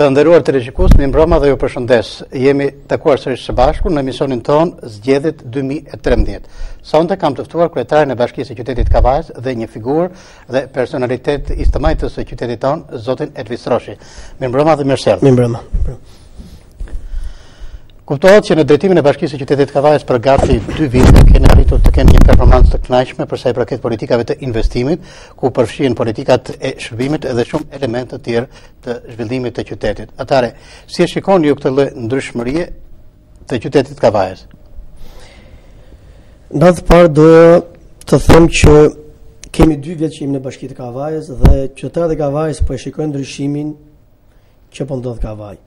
Të nderuar televizionist, mi mbroma dhe ju përshëndes. Jemi takuar sërish së bashku në emisionin ton Zgjedhjet 2013. Sonte kam të ftuar kryetarin e Bashkisë së Qytetit Kavajës dhe një figurë dhe personalitet i stëmajtës së qytetit ton, zotin Elvis Roshi. Mi mbroma dhe mirëserdhje. Mi mbroma. Kuptohet që në drejtimin e Bashkisë së Qytetit Kavajës për gati 2 vite keni arritur të keni një performancë të kënaqshme për sa i përket politikave të investimit, ku përfshihen politikat e shërbimit dhe shumë elemente të tjerë të zhvillimit të qytetit. Atëherë, si e shikoni ju këtë lloj ndryshmërie të qytetit Kavajës? Në të parë doja të them që kemi 2 vjet që jemi në Bashkinë e Kavajës dhe qytetarët e Kavajës po e shikojnë ndryshimin që po ndodh Kavaj.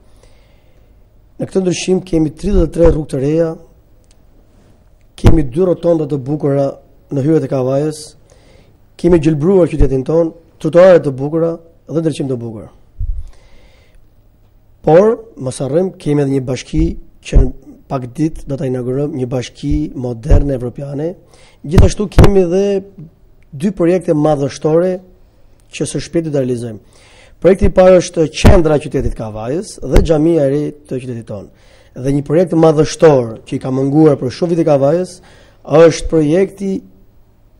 Në këtë ndryshim kemi 33 rrugë të reja, kemi 2 rotonda të bukura në hyrjet e Kavajës, kemi gjelbruar qytetin ton, trotuare të bukura dhe ndriçim të bukur. Por, mos harrojmë, kemi edhe një bashki që në pak ditë do ta inaugurojmë, një bashki moderne evropiane. Gjithashtu kemi edhe 2 projekte madhështore që së shpejti do realizojmë. Projekti i parë është qendra e qytetit Kavajës dhe xhamia e re të qytetit tonë. Dhe një projekt madhështor që i ka munguar për shumë vite Kavajës është projekti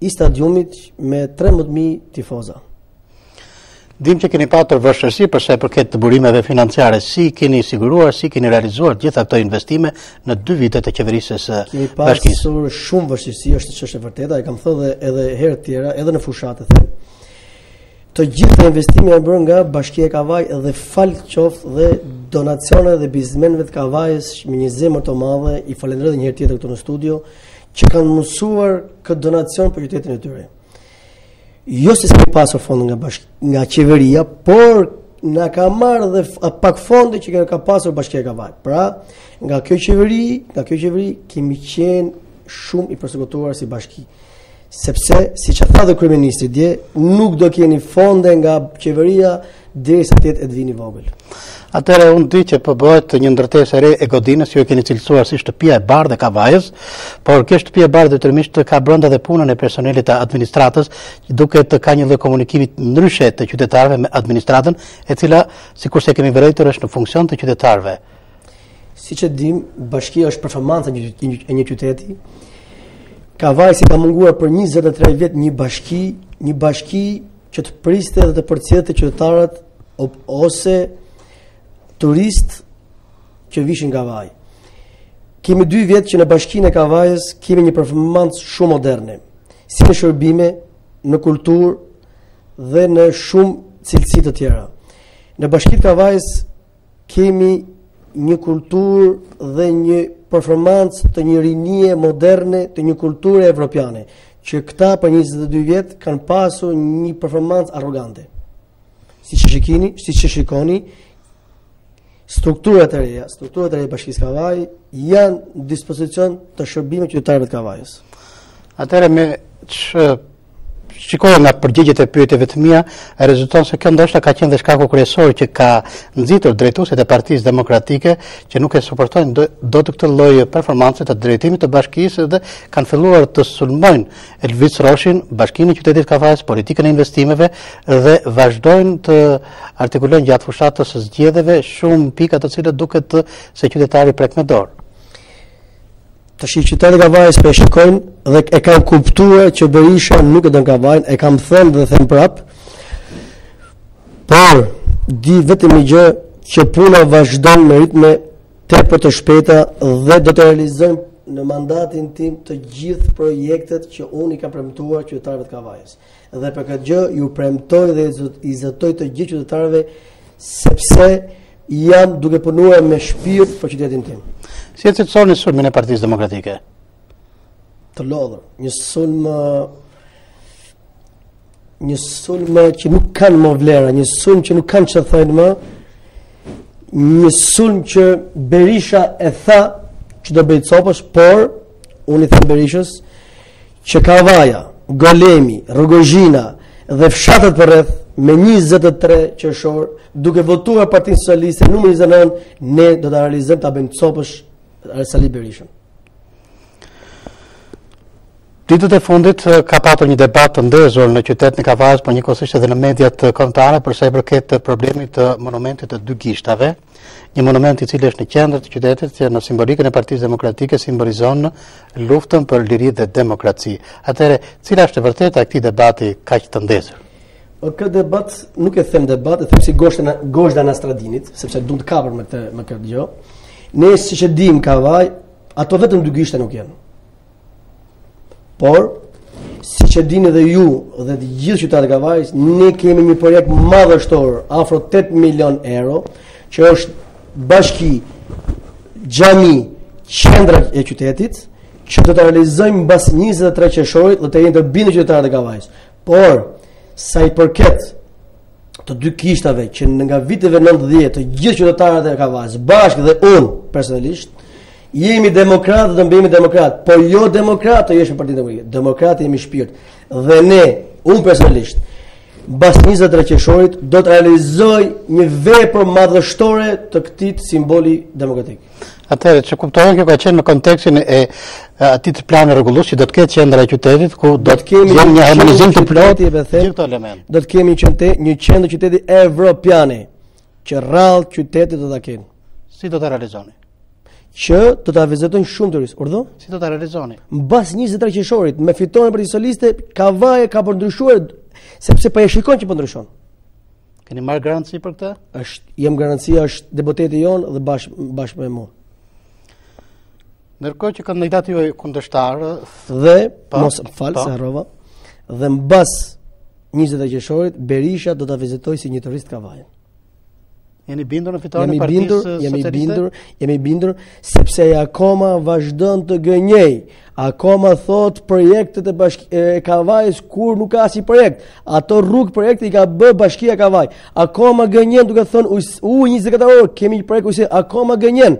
i stadiumit me 13.000 tifoza. Dim që keni patur vështirësi për sa i përket të burimeve financiare. Si keni siguruar, si keni realizuar gjitha këto investime në 2 vitet e qeverisjes së Bashkisë? Kemi pasur shumë vështirësi, është çështje e vërtetë, e kam thënë edhe herë të tjera, edhe në fushatë them. Të gjitha investimet janë bërë nga Bashkia e Kavajës dhe falë qoftë dhe donacioneve dhe biznesmenëve të Kavajës me një zemër të madhe, i falenderoj edhe një herë tjetër këtu në studio, që kanë mësuar këtë donacion për qytetin e tyre. Jo se s'kemi pasur fonde nga qeveria, por na ka marrë dhe pak fonde që ka pasur Bashkia e Kavajës. Pra, nga kjo qeveri kemi qenë shumë i përsekutuar si bashki. Sepse, si që tha dhe kryeministri dje, nuk do keni fonde nga qeveria derisa të jetë Edvini vogël. Atëherë unë di që po bëhet një ndërtesë e re e godinës, ju e keni cilësuar si shtëpia e bardhë e Kavajës, por kjo shtëpia e bardhë detyrimisht ka brenda dhe punën e personelit të administratës, duket ka një lloj komunikimi ndryshe të qytetarëve me administratën, e cila sikurse kemi vërejtur është në funksion të qytetarëve. Siç e dim, bashkia është performanca e një qyteti. Kavajës i ka munguar për 23 vjet një bashki që të priste dhe të përcjellte qytetarët ose turist që vishin Kavaj. Kemi 2 vjet që në Bashkinë e Kavajës kemi një performancë shumë moderne, si në shërbime, në kulturë dhe në shumë cilësi të tjera. Në Bashkinë e Kavajës kemi një kulturë dhe një performancë të një rinie moderne, të një kulture evropiane, që këta për 22 vjet kanë pasur një performancë arrogante. Si që shikoni, strukturat e reja e Bashkisë Kavaj janë në dispozicion të shërbimit qytetarëve të Kavajës. Atëherë me shikojmë nga përgjigjet e pyetjeve të mia, rezulton se kjo ndoshta ka qenë dhe shkaku kryesor që ka nxitur drejtuesit e Partisë Demokratike që nuk e suportojnë dot këtë lloj performance të drejtimit të bashkisë dhe kanë filluar të sulmojnë Elvis Roshin, Bashkinë e Qytetit Kavajës, politikën e investimeve dhe vazhdojnë të artikulojnë gjatë fushatës së zgjedhjeve shumë pika të cilat duket se qytetari prek me dorë. Tash qytetarët e Kavajës po e shikojnë dhe e kanë kuptuar që Berisha nuk e don Kavajën, e kam thënë dhe them prap. Por di vetëm një gjë, që puna vazhdon me ritme tepër të shpejta dhe do të realizojmë në mandatin tim të gjithë projektet që unë i kam premtuar qytetarëve të Kavajës. Dhe për këtë gjë ju premtoj dhe i zotoj të gjithë qytetarëve sepse jam duke punuar me shpirt për qytetin tim. Si e cilësoni sulmin e Partisë Demokratike? Të lodhur, një sulm që nuk kanë më vlera, një sulm që nuk kanë që thënë më, një sulm që Berisha e tha që do bëjë copësh, por unë i them Berishës që Kavaja, Golemi, Rrugozhina dhe fshatët për rreth me 23 qershor, duke votuar Partinë Socialiste numër 29, ne do ta realizojmë ta bëjmë copësh Sali Berishën. Ditët e fundit ka patur një debat të ndezur në qytetin e Kavajës, por njëkohësisht edhe në mediat kombëtare për sa i përket problemit të monumentit të dy gishtave, një monument i cili është në qendër të qytetit që në simbolikën e Partisë Demokratike simbolizon luftën për liri dhe demokraci. Atëherë, cila është e vërteta e këtij debati kaq të ndezur? Këtë debat nuk e them debat, e them si Gozhda Nastradinit, sepse duhet të kapur me këtë gjë. Ne siç e dim Kavaj, ato vetëm dy gishta nuk janë. Por, si që dini dhe ju dhe të gjithë qytetarët e Kavajës, ne kemi një projekt madhështor, afro 8 milion euro, që është bashki, xhami, qendra e qytetit, që do të realizojmë mbas 23 qershorit dhe të jenë të bindur qytetarët e Kavajës. Por, sa i përket të dy kishtave që nga viteve 90 të gjithë qytetarët e Kavajës, bashkë dhe unë personalisht, jemi demokratë dhe mbemi demokratë, por jo demokratë të jeshme Partinë Demokratike. Demokratë jemi shpirt. Dhe ne, unë personalisht, mbas 23 qershorit do të realizoj një vepër madhështore të këtij simboli demokratik. Atëherë, që kuptohen kjo ka qenë në kontekstin e atij plani rregullues që do të ketë qendra e qytetit ku do të kemi një harmonizim të plotë gjithë këto elemente. Do të kemi një qendër qyteti evropiane që rrallë qytetit do ta kenë. Si do ta realizoni? Që do ta vizitojnë shumë turistë. Urdhë? Si do ta realizoni? Mbas 23 qershorit, me fitoren për socialiste, Kavaja ka ndryshuar sepse po e shikon që po ndryshon. Keni marrë garanci për këtë? Jem garancia, është deputeti jon dhe bashkë me mua. Ndërkohë që kandidati juaj kundërshtar dhe mos fal se harrova, dhe mbas 23 qershorit Berisha do ta vizitojë si një turist Kavajën. Jeni bindur në fitoren e Partisë Socialiste? Jemi bindur sepse akoma vazhdon të gënjej. Akoma thot projektet e Kavajës kur nuk ka asnjë projekt. Ato rrugë projekti i ka bë Bashkia Kavaj. Akoma gënjen duke thënë 24 orë kemi një projekt ose akoma gënjen.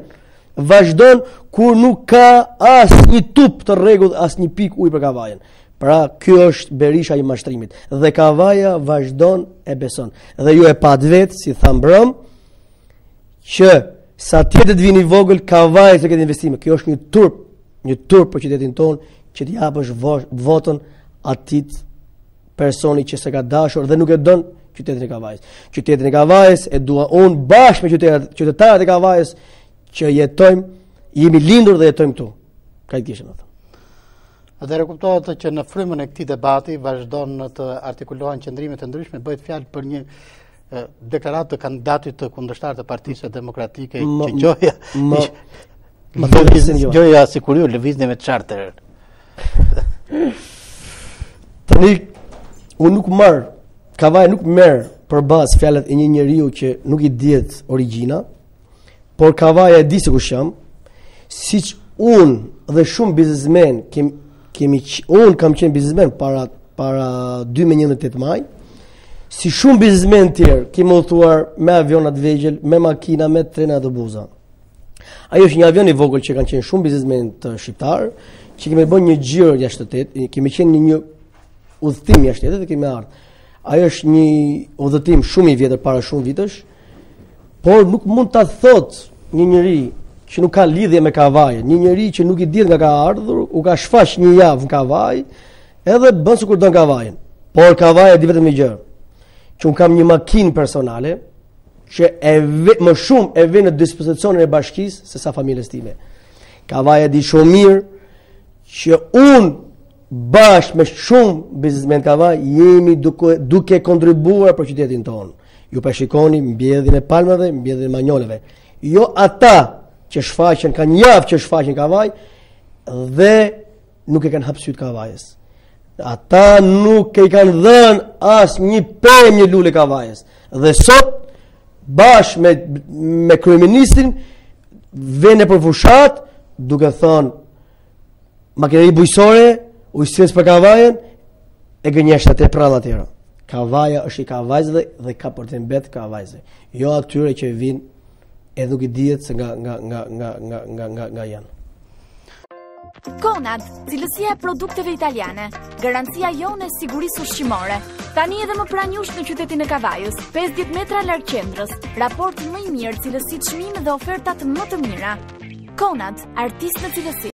Vazhdon kur nuk ka asnjë tup të rregull, asnjë pikë ujë për Kavajën. Pra, ky është Berisha i mashtrimit. Dhe Kavaja vazhdon e beson. Dhe ju e pat vetë, si tham brëm, që sa tjetër të vini vogël Kavajës të ketë investime. Kjo është një turp për qytetin tonë që t'i japësh votën atit personi që se ka dashur dhe nuk e don qytetin e Kavajës. Qytetin e Kavajës e dua unë bashkë me qytetarët e Kavajës që jemi lindur dhe jetojmë këtu. Ka i kishë në thëmë. Atëherë kuptohet që në frymën e këtij debati vazhdon të artikulohen qëndrime të ndryshme, bëhet fjalë për një deklaratë të kandidatit të kundërshtar të Partisë Demokratike që gjoja si kur ju lëvizni me charter. Tani unë nuk marr, Kavaja nuk merr për bazë fjalët e një njeriu që nuk i dihet origjina, por Kavaja e di se kush jam, siç unë dhe shumë biznesmen unë kam qenë biznesmen para 2018 maj, si shumë biznesmen tjerë, kemi udhëtuar me avionat vegjël, me makina, me trena dhe buza. Ajo është një avion i vogël që kanë qenë shumë biznesmen të shqiptar, që kemi bën një xhiro jashtë shtetit, kemi qenë në një udhëtim jashtë shtetit dhe kemi ardhur. Ajo është një udhëtim shumë i vjetër para shumë vitesh, por nuk mund ta thotë një njeri që nuk ka lidhje me Kavajën, një njeri që nuk i dihet nga ka ardhur, u ka shfaq një javë në Kavaj, edhe bën sikur don Kavajën. Por Kavaja di vetëm një gjë, që unë kam një makinë personale që më shumë e vjen në dispozicionin e bashkisë se sa familjes time. Kavaja di shumë mirë që unë bashkë me shumë biznesmen Kavaj jemi duke kontribuar për qytetin tonë. Ju pa shikoni mbjedhjen e palmave, mbjedhjen e manjoleve. Jo ata që shfaqen, kanë javë që shfaqen Kavaj dhe nuk e kanë hapësyt Kavajës. Ata nuk e kanë dhënë as një pemë një lule Kavajës. Dhe sot, bashkë me kryeministrin, vene për fushat, duke thënë makineri bujësore, ujësves për Kavajën, e gënjeshtë atë e prallë atyra. Kavaja është i Kavajzëve dhe ka për të mbet Kavajzëve. Jo atyre që vinë edhe nuk i dihet se nga janë. Conad, cilësia e produkteve italiane, garancia jone e sigurisë ushqimore. Tani edhe më pranjush në qytetin e Kavajës, 50 metra larg qendrës, raport më i mirë, cilësi çmimi dhe ofertat më të mira. Conad, artist në cilësi.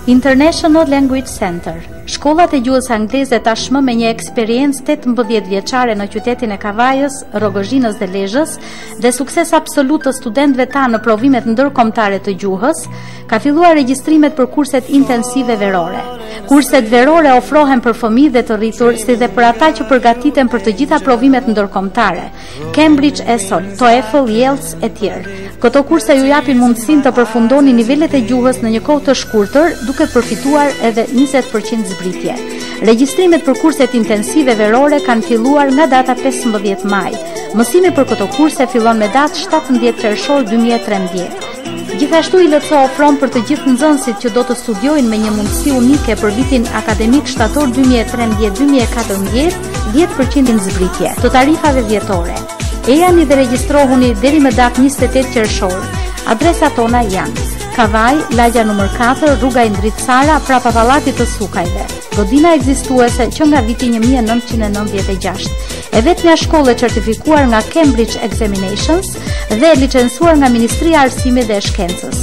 International Language Center. Shkollat e gjuhës angleze tashmë me një eksperiencë 18 vjeçare në qytetin e Kavajës, Rogozhinës dhe Lezhës dhe sukses absolut të studentëve tanë në provimet ndërkombëtare të gjuhës, ka filluar regjistrimet për kurset intensive verore. Kurset verore ofrohen për fëmijë dhe të rritur, si dhe për ata që përgatiten për të gjitha provimet ndërkombëtare, Cambridge ESOL, TOEFL, IELTS e tjerë. Këto kurse ju japin mundësinë të përfundoni nivelet e gjuhës në një kohë të shkurtër, duke përfituar edhe 20% zbritje. Regjistrimet për kurset intensive verore kanë filluar nga data 15 maj. Mësimi për këto kurse fillon me datë 17 qershor 2013. Gjithashtu ILC ofron për të gjithë nxënësit që do të studiojnë me një mundësi unike për vitin akademik shtator 2013-2014, 10% zbritje të tarifave vjetore. Ejani dhe regjistrohuni deri më datë 28 qershor. Adresat tona janë: Kavaj, lagja nr. 4, rruga Indrit Sara, prapa pallatit të Sukajve. Godina ekzistuese që nga viti 1996. E vetmja shkollë certifikuar nga Cambridge Examinations dhe licencuar nga Ministria e Arsimit dhe Shkencës.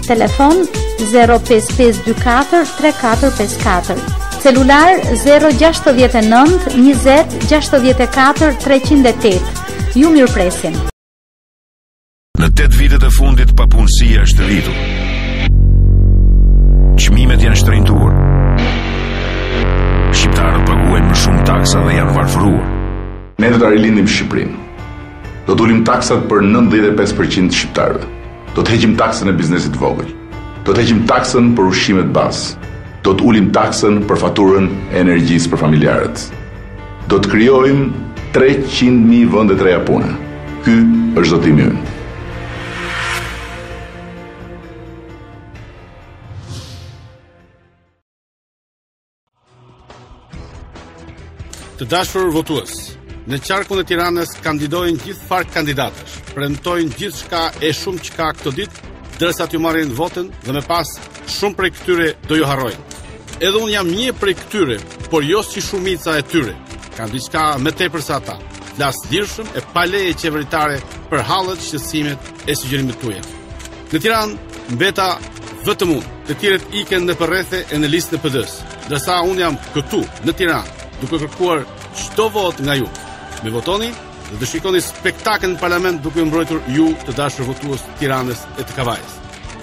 Telefon 05524 3454. Celular 069 20 64 308. Ju mirëpresim. Në 8 vitet e fundit papunësia është rritur. Çmimet janë shtrenjtuar. Shqiptarët paguajnë më shumë taksa dhe janë varfëruar. Ne do ta rilindim Shqipërinë. Do të ulim taksat për 95% shqiptarëve. Do të heqim taksën e biznesit vogël. Do të heqim taksën për ushqimet bazë. Do të ulim taksën për faturën e energjisë për familjarët. Do të krijojmë 300.000 vende të reja pune. Ky është zotimi ynë. Të dashur votues, në qarkun e Tiranës kandidojnë gjithë farë kandidatësh, premtojnë gjithë shka e shumë qka këtë ditë, dërsa t'ju marrin votën dhe me pas shumë prej këtyre do ju harrojnë. Edhe unë jam një prej këtyre, por jo si shumica e tyre, kanë diçka me tepër se ata, flas lirshëm e pa leje qeveritare për hallet, shqetësimet e sugjerimet tuaja. Në Tiranë mbeta vetëm unë, të tjerët iken në përrethe e në listën e PD-s, ndërsa unë jam këtu në Tiranë, duke kërkuar çdo vot nga ju. Me votoni dhe të shikoni spektakël në parlament duke mbrojtur ju të dashur votues të Tiranës e të Kavajës.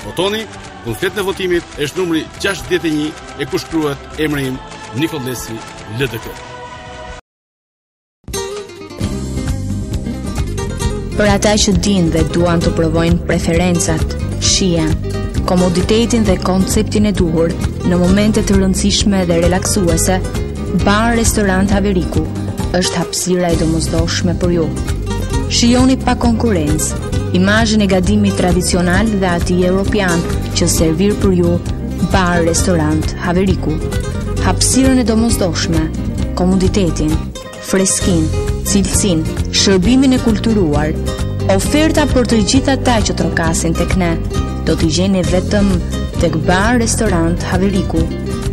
Votoni, kundërshtet në votimit është numri 61 e ku shkruhet emri im Nikolesi LDK. Për ata që dinë dhe duan të provojnë preferencat, shijen, komoditetin dhe konceptin e duhur në momente të rëndësishme dhe relaksuese, Bar Restorant Haveriku është hapësira e domosdoshme për ju. Shijoni pa konkurrencë imazhin e gadimit tradicional dhe atij europian që servir për ju Bar Restorant Haveriku. Hapësirën e domosdoshme, komoditetin, freskinë, cilësinë, shërbimin e kulturuar, oferta për të gjithë ata që trokasin tek ne, do t'i gjeni vetëm tek Bar Restorant Haveriku.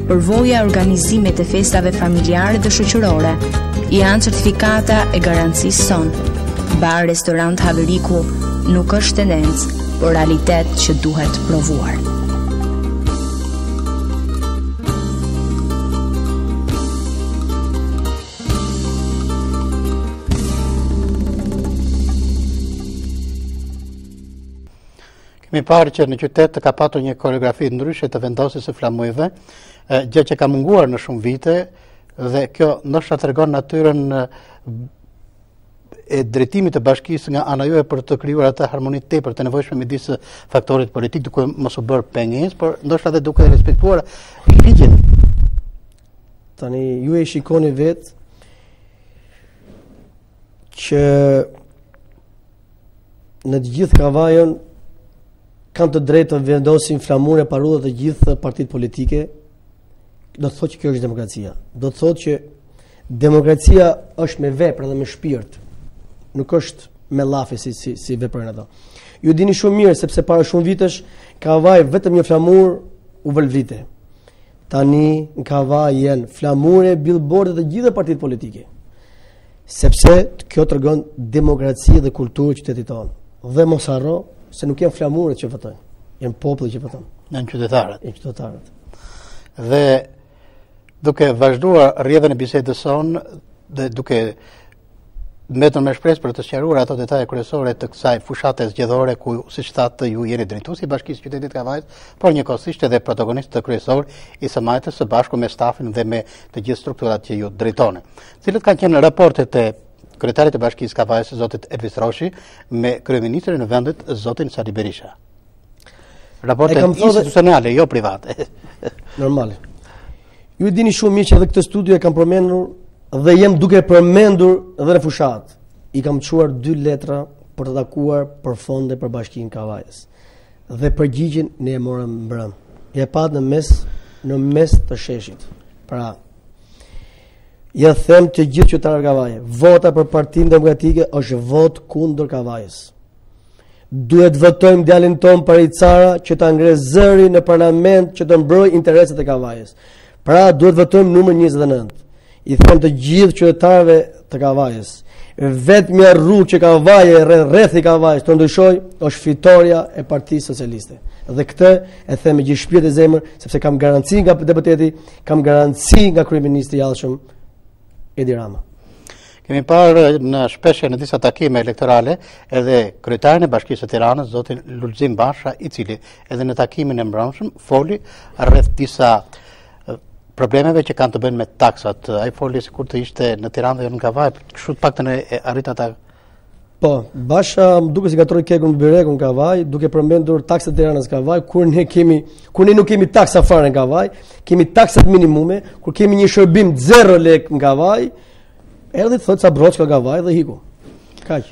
Përvoja e organizimit të festave familjare dhe shoqërore janë certifikata e garancisë son. Bar Restorant Haveriku nuk është tendencë, por realitet që duhet provuar. Kemi parë që në qytet ka patur një koreografi ndryshe të vendosjes së flamujve, gjë që ka munguar në shumë vite dhe kjo ndoshta tregon natyrën e drejtimit të bashkisë nga ana juaj për të krijuar atë harmoni tepër të nevojshme midis faktorit politik, duke mos u bërë pengesë, por ndoshta edhe duke respektuar ligjin. Tani ju e shikoni vetë që në të gjithë Kavajën kanë të drejtë të vendosin flamure parullat të gjithë partitë politike. Do të thotë që kjo është demokracia. Do të thotë që demokracia është me vepra dhe me shpirt. Nuk është me llafe si veprojnë ato. Ju dini shumë mirë sepse para shumë vitesh Kavaj vetëm një flamur u vëlvrite. Tani në Kavaj janë flamure, billboarde të gjitha partitë politike. Sepse kjo tregon demokraci dhe kulturë qytetit tonë. Dhe mos harro se nuk janë flamurët që votojnë, janë populli që voton. Janë qytetarët. Janë qytetarët. Dhe duke vazhduar rrjedhën e bisedës sonë dhe duke mbetur me shpresë për të sqaruar ato detaje kryesore të kësaj fushate zgjedhore ku, siç thatë, ju jeni drejtuesi i Bashkisë së Qytetit Kavajës, por njëkohësisht edhe protagonist të kryesor i SMAT-s së bashku me stafin dhe me të gjithë strukturat që ju drejtoni. Cilët kanë qenë raportet e kryetarit të Bashkisë Kavajës, zotit Elvis Roshi, me kryeministrin e vendit, zotin Sali Berisha? Raportet institucionale, jo private. Normale. Ju dini shumë mirë që edhe këtë studio e kam përmendur dhe jem duke përmendur edhe në fushat. I kam çuar 2 letra për të takuar për fonde për Bashkinë Kavajës. Dhe përgjigjen ne e morëm mbrëm. Ja pat në mes të sheshit. Pra, ja them të gjithë qytetarët Kavajë, vota për Partinë Demokratike është vot kundër Kavajës. Duhet votojmë djalin ton Paricara që ta ngre zërin në parlament që të mbrojë interesat e Kavajës. Pra, duhet votojmë numër 29. I them të gjithë qytetarëve të Kavajës, vetmja rrugë që Kavaja rreth i Kavajës të ndryshojë është fitoria e Partisë Socialiste. Dhe këtë e them me gjithë shpirt e zemër, sepse kam garanci nga deputeti, kam garanci nga kryeministri i jashtëm Edi Rama. Kemi parë në shpeshje në disa takime elektorale edhe kryetarin e Bashkisë së Tiranës, zotin Lulzim Basha, i cili edhe në takimin e mbrëmshëm foli rreth disa problemeve që kanë të bëjnë me taksat. Ai foli sikur të ishte në Tiranë dhe jo në Kavajë, kështu të paktën e arrit ata. Po, Basha më duket si gatroi kekun në Birekun Kavajë, duke përmendur taksat e Tiranës Kavajë, kur ne nuk kemi taksa fare në Kavajë, kemi taksat minimume, kur kemi një shërbim 0 lekë në Kavajë, erdhi të thotë sa broçka Kavajë dhe hiku. Kaq.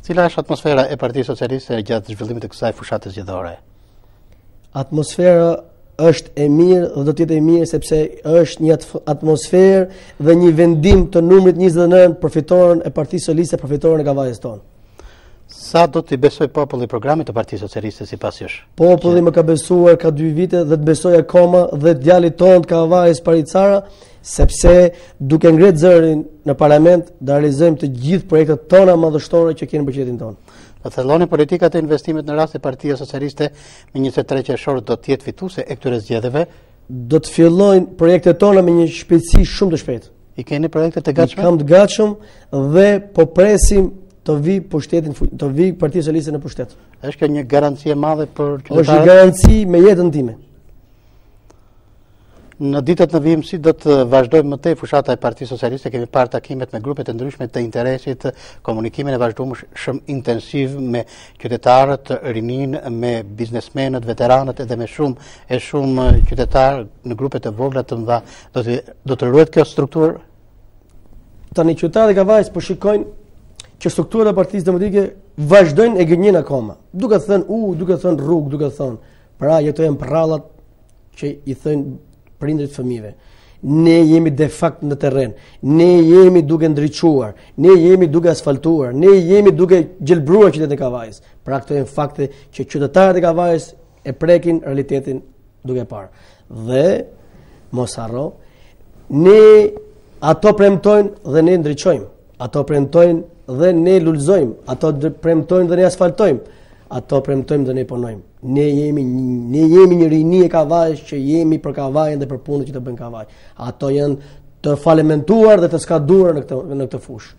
Cila është atmosfera e Partisë Socialiste gjatë zhvillimit të kësaj fushate zgjedhore? Atmosfera është e mirë dhe do të jetë e mirë sepse është një atmosferë dhe një vendim të numrit 29 për fitoren e Partisë Socialiste, për fitoren e Kavajës tonë. Sa do t'i besoj populli programit të Partisë Socialiste sipas jush? Populli më ka besuar ka 2 vite dhe të besoj akoma dhe djalit tonë të Kavajës Paricara, sepse duke ngretë zërin në parlament da realizojmë të gjithë projektet tona madhështore që kemi për qytetin tonë. Do thelloni politikat e investimit në rast se Partia Socialiste me 23 qershor do të jetë fituese e këtyre zgjedhjeve? Do të fillojnë projektet tona me një shpejtësi shumë të shpejtë. I keni projekte të gatshme? Kam të gatshëm dhe po presim të vi pushtetin, të vi Partia Socialiste në pushtet. Është kjo një garanci e madhe për qytetarët? Është një garanci me jetën time. Në ditët në vijim, si do të vazhdojmë më tej fushata e Partisë Socialiste? Kemi parë takimet me grupet e ndryshme të interesit, komunikimin e vazhdueshëm intensiv me qytetarët, rinin, me biznesmenët, veteranët edhe me shumë qytetarë në grupet e vogla të mëdha. Do të ruhet kjo strukturë? Tani qytetarët e Kavajës po shikojnë që strukturat e Partisë Demokratike vazhdojnë e gënjen akoma. Duke thënë duke thënë rrugë, duke thënë, pra jetojnë prallat që i thënë prindrit fëmijëve. Ne jemi de facto në terren, ne jemi duke ndriçuar, ne jemi duke asfaltuar, ne jemi duke gjelbruar qytetin e Kavajës. Pra këto janë fakte që qytetarët e Kavajës e prekin realitetin duke parë. Dhe mos harro, ne ato premtojnë dhe ne ndriçojmë, ato premtojnë dhe ne lulëzojmë, ato premtojnë dhe ne asfaltojmë, ato premtojmë dhe ne punojmë. Ne jemi një rini e Kavajës që jemi për Kavajën dhe për punën që të bën Kavajë. Ato janë të falementuar dhe të skaduar në këtë fushë.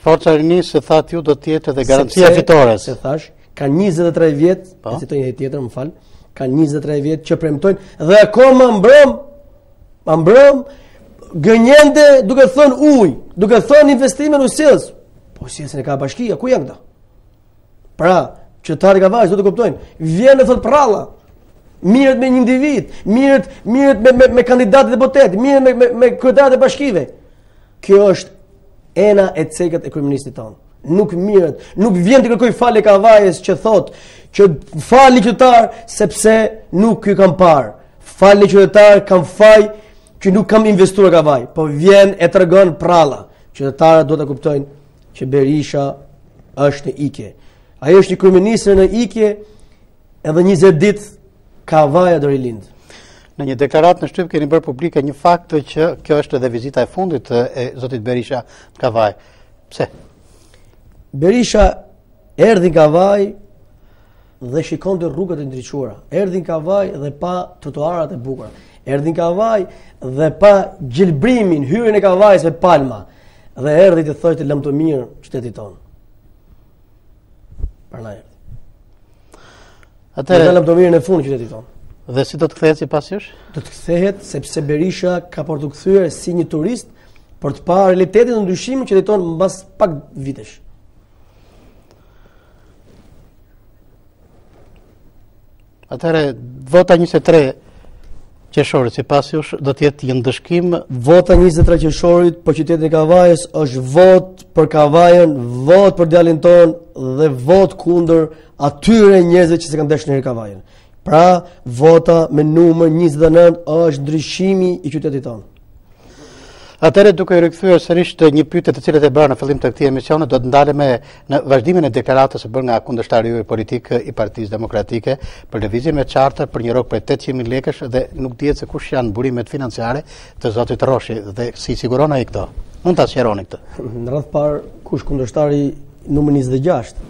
Forca e rinisë, se thatë ju, do të jetë edhe garancia fitores. Se thash, ka 23 vjet, e citoj një tjetër, më fal, ka 23 vjet që premtojnë dhe akoma mbrëm gënjende duke thënë ujë, duke thënë investime në sjellës. Po sjellën e ka bashkia, ku janë këta? Pra, qytetarët e Kavajës do të kuptojnë, vjen në thot pralla, mirët me një individ, mirët me kandidatët e deputet, mirët me kryetarët e bashkive. Kjo është ena e cekët e kryeministit tonë. Nuk mirët, nuk vjen të kërkoj falje Kavajës që thot që falni qytetar sepse nuk ju kam parë. Falni qytetar, kam faj që nuk kam investuar Kavaj, po vjen e tregon pralla. Qytetarët do të kuptojnë që Berisha është në ikje. Ai është një kryeministër në ikje, edhe 20 ditë Kavaja do rilind. Në një deklaratë në shtyp keni bërë publike një fakt që kjo është edhe vizita e fundit e zotit Berisha në Kavaj. Pse? Berisha erdhi në Kavaj dhe shikonte rrugët e ndriçuara. Erdhi në Kavaj dhe pa trotuarat e bukura. Erdhi në Kavaj dhe pa gjelbrimin, hyrjen e Kavajës me palma. Dhe erdhi të thoshte lëm të mirë qytetit tonë. Prandaj. Atëherë lëm të mirë në fund qytetit tonë. Dhe si do të kthehet sipas jush? Do të kthehet sepse Berisha ka për të kthyer si një turist për të parë realitetin e ndryshimit që jeton mbas pak vitesh. Atëherë vota 23 qershorit sipas jush do të jetë një ndëshkim. Vota 23 qershorit për qytetin e Kavajës është vot për Kavajën, vot për djalin ton dhe vot kundër atyre njerëzve që se kanë dashur në Kavajën. Pra, vota me numër 29 është ndryshimi i qytetit tonë. Atëherë duke rikthyer sërish të një pyetje të cilët e bëra në fillim të këtij emisioni, do të ndalemi në vazhdimin e deklaratës së bërë nga kundërshtari juaj politik i Partisë Demokratike për lëvizjen me charter për një rrogë për 800.000 lekësh dhe nuk dihet se kush janë burimet financiare të zotit Roshi dhe si siguron ai këto. Mund ta sqaroni këtë? Në radh parë kush kundërshtari numër 26?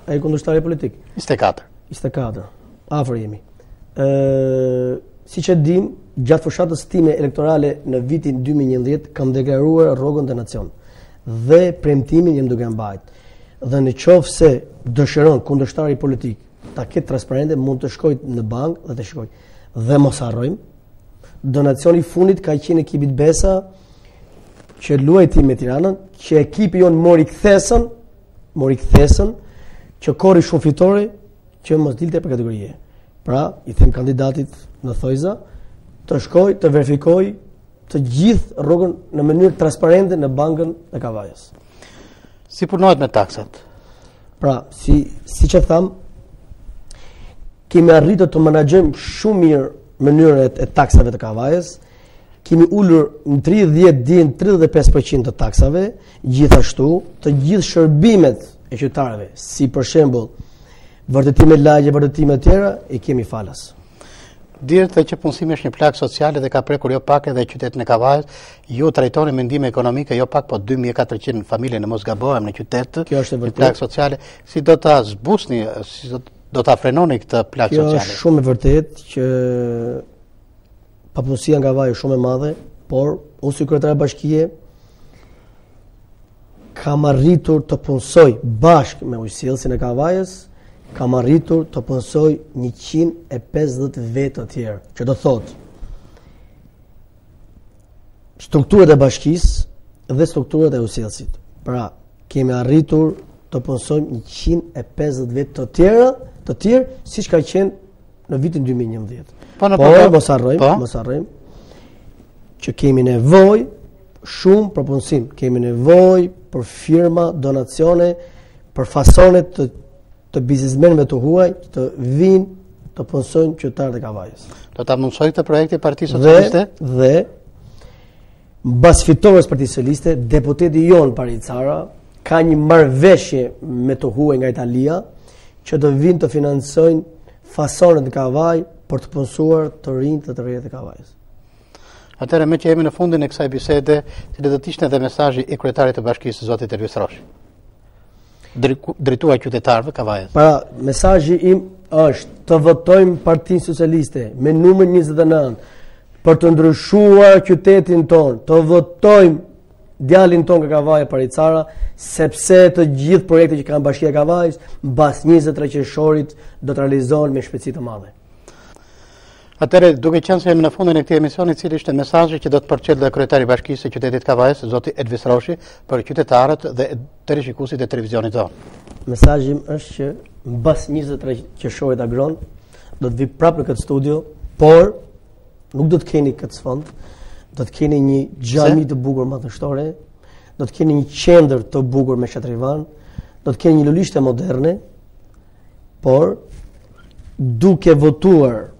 Ai kundërshtari politik. 24. Afër jemi. Siç e dim, gjatë fushatës time elektorale në vitin 2011 kam deklaruar rrogën të nacion dhe premtimin jam duke mbajt. Dhe në qoftë se dëshiron kundërshtari politik ta ketë transparente, mund të shkojë në bankë dhe të shkojë. Dhe mos harrojmë, donacioni i fundit ka qenë ekipit Besa që luajti me Tiranën, që ekipi jon mori kthesën, që korri shumë fitore, që mos dilte për kategorie. Pra, i them kandidatit në Thojza të shkoj, të verifikoj të gjithë rrogën në mënyrë transparente në bankën e Kavajës. Si punohet me taksat? Pra, si që tham, kemi arritur të menaxhojmë shumë mirë mënyrën e taksave të Kavajës. Kemi ulur në 30 deri në 35% të taksave, gjithashtu të gjithë shërbimet e qytetarëve, si për shembull vërtetime lagje, vërtetime të tjera, i kemi falas. Dihet që punësimi është një plagë sociale dhe ka prekur jo pak edhe qytetin e Kavajës. Ju trajtoni mendime ekonomike jo pak, po 2400 familje në mos gabohem në qytet. Kjo është e vërtetë. Plagë sociale. Si do ta zbusni, si do ta frenoni këtë plagë sociale? Kjo është shumë e vërtetë që papunësia nga Kavajë është shumë e madhe, por unë si kryetare bashkie kam arritur të punësoj bashkë me ujësjellësin e Kavajës, kam arritur të punësoj 150 vetë të tjerë, që do thotë strukturat e bashkisë dhe strukturat e ujësjellësit. Pra, kemi arritur të punësojmë 150 vetë të tjerë, siç ka qenë në vitin 2011. Por mos harrojmë që kemi nevojë shumë për punësim, kemi nevojë për firma, donacione, për fasone të biznesmenëve të huaj të vinë të punësojnë qytetarët e Kavajës. Do ta mundsoj këtë projekt e Partisë Socialiste? Dhe mbas fitores Partisë Socialiste, deputeti jon Paricara ka një marrëveshje me të huaj nga Italia që do vinë të financojnë fasonet e Kavaj për të punësuar të rinjt dhe të rejet e Kavajës. Atëherë, me që jemi në fundin e kësaj bisede, cili do të ishte edhe mesazhi i kryetarit të bashkisë zotit Elvis Roshi, drejtuar qytetarëve Kavajës. Para, mesazhi im është të votojmë Partinë Socialiste me numër 29 për të ndryshuar qytetin tonë, të votojmë djalin tonë nga Kavaja Paricara, sepse të gjithë projekte që kanë Bashkia e Kavajës mbas 23 qershorit do të realizohen me shpejtësi të madhe. Atëherë, duke qenë se jemi në fundin e këtij emisioni, cili ishte mesazhi që do të përcjellë kryetari i bashkisë së qytetit Kavajës, zoti Elvis Roshi, për qytetarët dhe të rishikuesit e televizionit tonë. Mesazhi im është që mbas 23 qershorit agron do të vi prapë në këtë studio, por nuk do të keni këtë sfond, do të keni një xhami të bukur madhështore, do të keni një qendër të bukur me shatrivan, do të keni një lulishte moderne, por duke votuar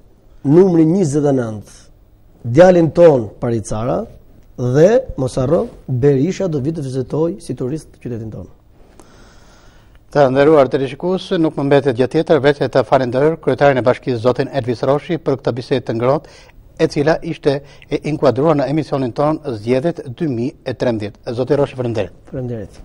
numri 29, djalin ton Paricara dhe mos harro, Berisha do vi të vizitojë si turist qytetin ton. Të nderuar televizionistë, nuk më mbetet gjë tjetër veç të falenderoj kryetarin e bashkisë zotin Elvis Roshi për këtë bisedë të ngrohtë, e cila ishte e inkuadruar në emisionin ton Zgjedhjet 2013. Zoti Roshi, faleminderit. Faleminderit.